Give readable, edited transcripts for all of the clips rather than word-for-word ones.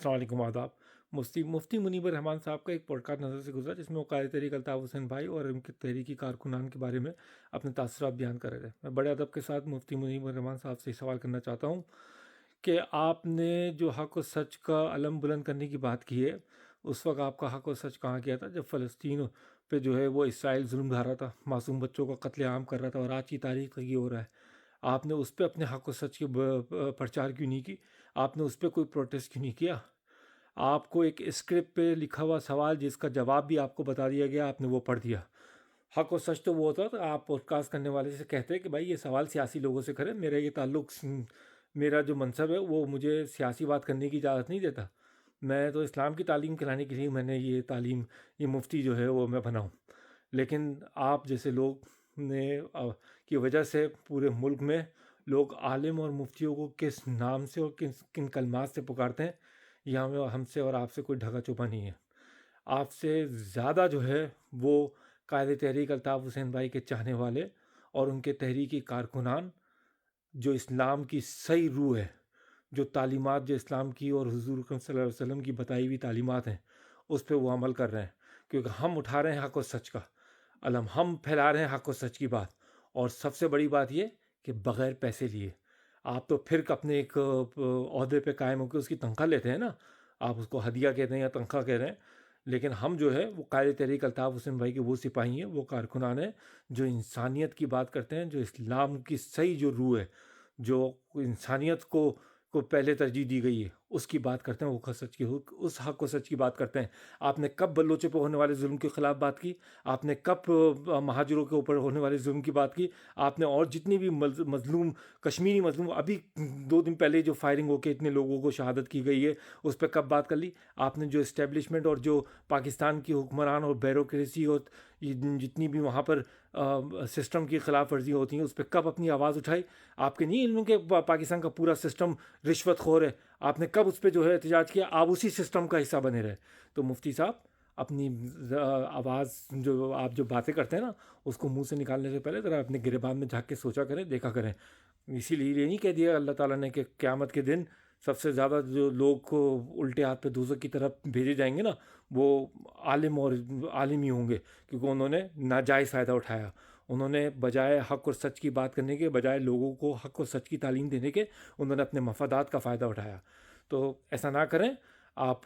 السلام علیکم، آداب۔ مفتی منیب الرحمان صاحب کا ایک پوڈ کاسٹ نظر سے گزرا، جس میں وہ قائد تحریک الطاف حسین بھائی اور ان کے تحریکی کارکنان کے بارے میں اپنے تاثرات بیان کر رہے تھے۔ میں بڑے ادب کے ساتھ مفتی منیب الرحمان صاحب سے سوال کرنا چاہتا ہوں کہ آپ نے جو حق و سچ کا علم بلند کرنے کی بات کی ہے، اس وقت آپ کا حق و سچ کہاں کیا تھا جب فلسطین پہ جو ہے وہ اسرائیل ظلم ڈھا رہا تھا، معصوم بچوں کا قتل عام کر رہا تھا، اور آج کی تاریخ تک یہ ہو رہا ہے؟ آپ نے اس پہ اپنے حق و سچ کی پرچار کیوں نہیں کی؟ آپ نے اس پہ کوئی پروٹیسٹ کیوں نہیں کیا؟ آپ کو ایک اسکرپٹ پہ لکھا ہوا سوال جس کا جواب بھی آپ کو بتا دیا گیا، آپ نے وہ پڑھ دیا۔ حق و سچ تو وہ ہوتا ہے، آپ پوڈ کاسٹ کرنے والے سے کہتے ہیں کہ بھائی یہ سوال سیاسی لوگوں سے کریں، میرا یہ تعلق میرا جو منصب ہے وہ مجھے سیاسی بات کرنے کی اجازت نہیں دیتا۔ میں تو اسلام کی تعلیم کرانے کے لیے میں نے یہ مفتی جو ہے وہ میں بنا ہوں۔ لیکن آپ جیسے لوگ نے کی وجہ سے پورے ملک میں لوگ عالم اور مفتیوں کو کس نام سے اور کن کلمات سے پکارتے ہیں، یہ ہم سے اور آپ سے کوئی ڈھکا چھپا نہیں ہے۔ آپ سے زیادہ جو ہے وہ قائد تحریک الطاف حسین بھائی کے چاہنے والے اور ان کے تحریکی کارکنان، جو اسلام کی صحیح روح ہے، جو تعلیمات جو اسلام کی اور حضور اکرم صلی اللہ علیہ وسلم کی بتائی ہوئی تعلیمات ہیں، اس پہ وہ عمل کر رہے ہیں، کیونکہ ہم اٹھا رہے ہیں حق و سچ کا علم، ہم پھیلا رہے ہیں حق و سچ کی بات۔ اور سب سے بڑی بات یہ کہ بغیر پیسے لیے۔ آپ تو پھر اپنے ایک عہدے پہ قائم ہو کے اس کی تنخواہ لیتے ہیں نا، آپ اس کو ہدیہ کہتے ہیں یا تنخواہ کہہ رہے ہیں، لیکن ہم جو ہے وہ قائد تحریک الطاف حسین بھائی کے وہ سپاہی ہیں، وہ کارکنان ہیں جو انسانیت کی بات کرتے ہیں، جو اسلام کی صحیح جو روح ہے، جو انسانیت کو پہلے ترجیح دی گئی ہے، اس کی بات کرتے ہیں، وہ سچ کی اس حق و سچ کی بات کرتے ہیں۔ آپ نے کب بلوچوں پہ ہونے والے ظلم کے خلاف بات کی؟ آپ نے کب مہاجروں کے اوپر ہونے والے ظلم کی بات کی؟ آپ نے اور جتنی بھی مظلوم کشمیری مظلوم ابھی 2 دن پہلے جو فائرنگ ہو کے اتنے لوگوں کو شہادت کی گئی ہے، اس پہ کب بات کر لی؟ آپ نے جو اسٹیبلشمنٹ اور جو پاکستان کی حکمران اور بیوروکریسی اور جتنی بھی وہاں پر سسٹم کی خلاف ورزی ہوتی ہیں، اس پہ کب اپنی آواز اٹھائی؟ آپ کے نہیں علم کہ پاکستان کا پورا سسٹم رشوت خور ہے؟ آپ نے کب اس پہ جو ہے احتجاج کیا؟ آپ اسی سسٹم کا حصہ بنے رہے۔ تو مفتی صاحب، اپنی آواز جو آپ جو باتیں کرتے ہیں نا، اس کو منہ سے نکالنے سے پہلے ذرا اپنے گریبان میں جھانک کے سوچا کریں، دیکھا کریں۔ اسی لیے یہ نہیں کہہ دیا اللہ تعالیٰ نے کہ قیامت کے دن سب سے زیادہ جو لوگ کو الٹے ہاتھ پہ دوزخ کی طرف بھیجے جائیں گے نا، وہ عالم ہی ہوں گے، کیونکہ انہوں نے ناجائز فائدہ اٹھایا۔ انہوں نے بجائے حق اور سچ کی بات کرنے کے، بجائے لوگوں کو حق اور سچ کی تعلیم دینے کے، انہوں نے اپنے مفادات کا فائدہ اٹھایا۔ تو ایسا نہ کریں۔ آپ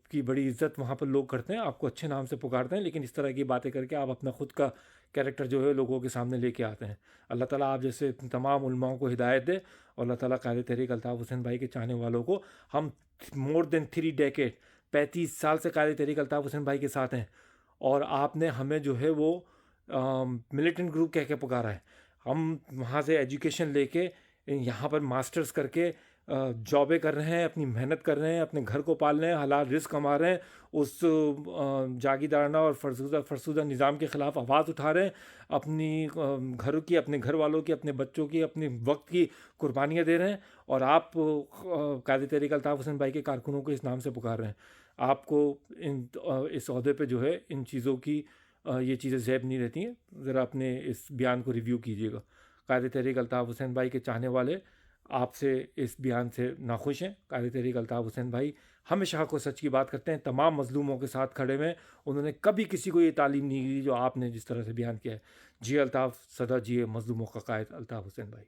کی بڑی عزت وہاں پر لوگ کرتے ہیں، آپ کو اچھے نام سے پکارتے ہیں، لیکن اس طرح کی باتیں کر کے آپ اپنا خود کا کیریکٹر جو ہے لوگوں کے سامنے لے کے آتے ہیں۔ اللہ تعالیٰ آپ جیسے تمام علماؤں کو ہدایت دے، اور اللہ تعالیٰ قائد تحریک الطاف حسین بھائی کے چاہنے والوں کو، ہم مور دین 3 ڈیکیڈ 35 سال سے قائد تحریک الطاف حسین بھائی کے ساتھ ہیں، اور آپ نے ہمیں جو ہے وہ ملیٹنٹ گروپ کہہ کے پکارا ہے۔ ہم وہاں سے ایجوکیشن لے کے یہاں پر ماسٹرز کر کے جابیں کر رہے ہیں، اپنی محنت کر رہے ہیں، اپنے گھر کو پال رہے ہیں، حلال رزق کما رہے ہیں، اس جاگیردارانہ اور فرسودہ نظام کے خلاف آواز اٹھا رہے ہیں، اپنی گھروں کی، اپنے گھر والوں کی، اپنے بچوں کی، اپنے وقت کی قربانیاں دے رہے ہیں، اور آپ قائد تحریک الطاف حسین بھائی کے کارکنوں کو اس نام سے پکار رہے ہیں۔ آپ کو اس عہدے پہ جو ہے ان چیزوں کی یہ چیزیں زیب نہیں رہتی ہیں۔ ذرا اپنے اس بیان کو ریویو کیجیے گا۔ قائد تحریک الطاف حسین بھائی کے چاہنے والے آپ سے اس بیان سے ناخوش ہیں۔ قائد تحریک الطاف حسین بھائی ہمیشہ حق و سچ کی بات کرتے ہیں، تمام مظلوموں کے ساتھ کھڑے ہوئے ہیں، انہوں نے کبھی کسی کو یہ تعلیم نہیں دی جو آپ نے جس طرح سے بیان کیا ہے۔ جی الطاف، سدا جیے مظلوموں کا قائد الطاف حسین بھائی۔